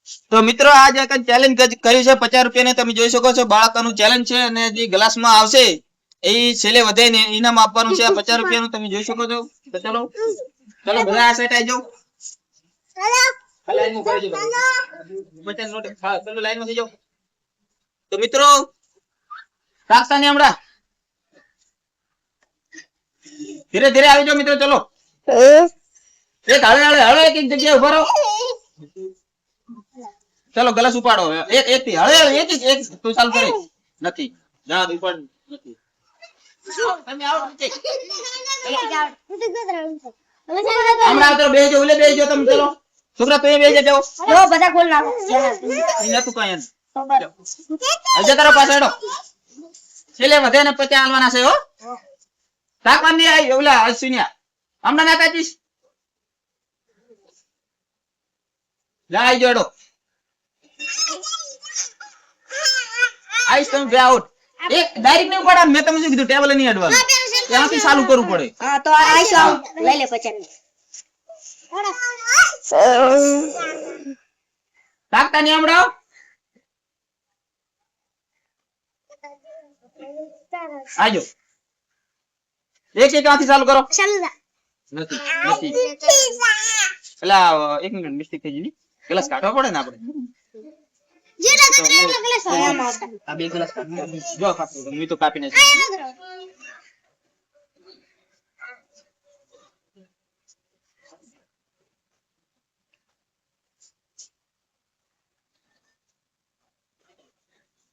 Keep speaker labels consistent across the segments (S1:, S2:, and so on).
S1: તો મિત્રો આજે એક ચેલેન્જ કર્યું છે 50 રૂપિયાની. તમે જોઈ શકો છો બાળકોનું ચેલેન્જ છે અને જે ગ્લાસમાં આવશે એ છેલ્લે વધે ને ઇનામ આપવાનું છે. 50 રૂપિયાનું તમે જોઈ શકો છો. તો ચલો ચલો બધા આ સાઈડ આવી જાઓ. લાઈનમાં ઉભા રહેજો. 50 નોટ. હા ચલો લાઈનમાં થઈ જાઓ. તો મિત્રો રાખતા નહીં હમણાં. ધીરે ધીરે આવી જાઓ મિત્રો. ચલો એક હળે એક જગ્યાએ ઉભા રહો. ચલો ગ્લાસ ઉપાડો. એક થી હળે એક તું ચાલુ કરે નથી જા ઉપર નથી. તમે આવો નીચે. હમણાં તો બેસજો ઓલે બેસજો તમે. ચલો છોકરા તમે બેસી જાઓ.
S2: જો બધા ખોલ નાખો.
S1: અહીંયા તું કાંઈ હજે તારો પાછળ છેલ્લે વધે ને 50 આલવાના છે. હો તાકવાની આવી ઓલા અશ્વિનિયા હમણાં ના કાચીશ. લાઈ જોડો આઈસ તમે બે આઉટ. એક ડાયરેક્ટ નહીં ઉપાડવાનું. મેં તમને શું કીધું ટેબલ નહીં અડવાનું. ત્યાંથી ચાલુ કરવું પડે.
S2: હા તો આઈસ આઉટ લઈ લે 50.
S1: તાકતા નહીં હમણાં. આજો એક એક આથી ચાલુ કરો. નથી નથી પેલા એક મિનિટ મિસ્ટેક થઈ ગઈ. ગ્લાસ કાઢવા પડે ને આપણે. આ બે ગ્લાસ જો કાપી હું તો કાપી નાખી.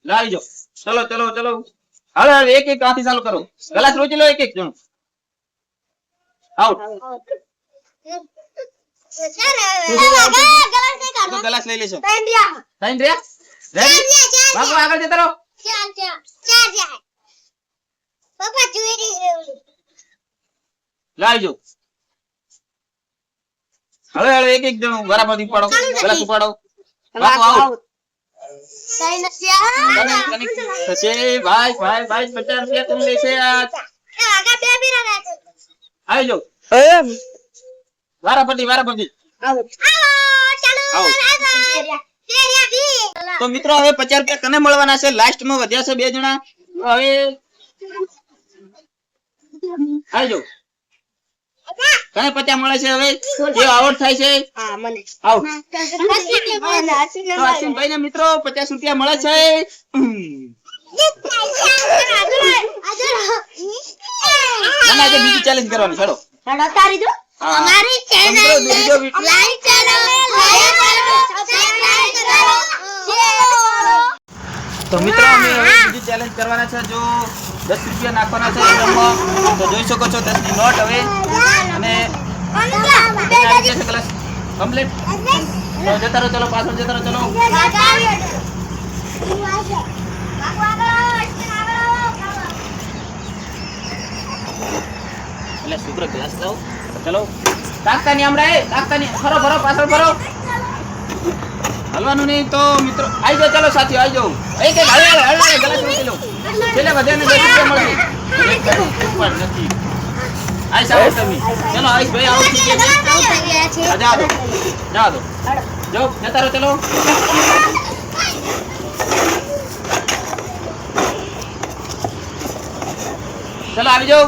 S1: લાવી જો. ચલો ચલો ચલો હવે એક એક આથી ચાલુ કરો. ગ્લાસ રોકી લો એક એક જણ. આઉટ. ગ્લાસ લઈ લેશો. સાઈન રે રેડી ભાગો આગળ જતા રહો. લાવી જો. હવે હવે એક એક જણ બરાબર ઉપાડો. ગ્લાસ ઉપાડો. ભાગો આઉટ. ભાઈ ભાઈ ભાઈ 50 રૂપિયા તું લેશે. આવી જાઓ. વારાફરતી તો મિત્રો હવે 50 રૂપિયા કને મળવાના છે. લાસ્ટ માં વધ્યા છે 2 જણા. હવે આવી જાઓ. કને 50 મળે છે. હવે જે આઉટ થાય છે આઉટ. તો અશ્વિનભાઈ ને મિત્રો 50 રૂપિયા મળે છે. આજે બીજી ચેલેન્જ કરવાની. ચલો
S2: અમારી ચેનલ લાઈક કરો, શેર કરો, સબસ્ક્રાઇબ કરો.
S1: તો મિત્રો અમે હવે બીજી ચેલેન્જ કરવાના છે. જો 10 રૂપિયા નાખવાના છે એમાં. તો જોઈ શકો છો 10 ની નોટ હવે અને ગ્લાસ કમ્પ્લીટ. તો જતા રહો. ચલો પાછળ જતા રહો. ચલો એટલે સુગ્ર ગ્લાસ લાવો. ચલો તાકતા નહીં હમણાં. તાકતા નહીં. ફરો ફરો પાછળ ફરો. હલવાનું નહીં. તો મિત્રો આવી જાઓ. ચલો સાથીઓ આવી જાઓ. એક એક હળે હળે ગ્લાસ મૂકી લો. છેલ્લે વધે ને 10 રૂપિયા મળશે. ઉપર નથી આઈ સાહેબ તમે. ચલો આઈશ ભાઈ આઉટ થઈ ગયા. જા દો જાઓ જતા રહો. ચલો ચલો આવી જાઓ.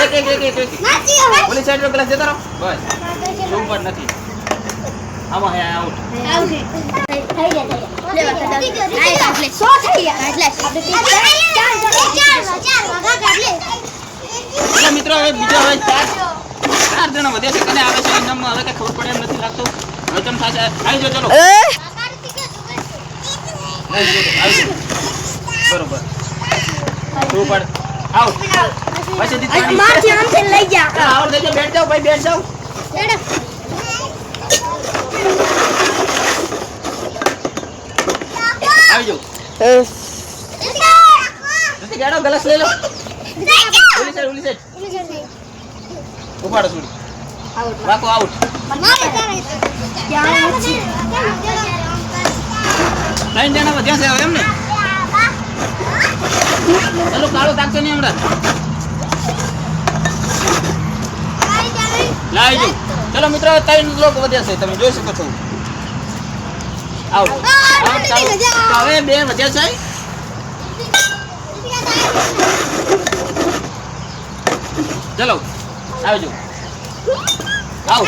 S1: એક ઓલી સાઈડ નો ગ્લાસ જતા રહો. બસ ઉપર નથી. આમાં હે આઉટ. મિત્રો હવે બીજા હવે 4 જણા વધ્યા છે. કને આવે છે ઇનામ હવે કઈ ખબર પડે એમ નથી લાગતું. હવે તમે થશે. આવી જાઓ. ચલો બરોબર ઉપર આઉટ. પછી
S2: મારથી આમથી લઈ જા.
S1: આઉટ થઈ જાઓ. બેઠ જાઓ ભાઈ બેઠ જાઓ. આવી જાઓ. નથી ગાડો. ગ્લાસ લઈ લો. ઓલી સાઈડ ઉપાડો. સુડ રાખો. આઉટ. 9 જણા વધ્યા છે હવે એમને. ચલો કાળો તાકતો નહીં હમણાં. લાવી જાઓ. ચલો મિત્રો 3 લોકો વધ્યા છે તમે જોઈ શકો છો આવો ચાલો તો હવે 2 વધ્યા છે ચલો આવજો આવો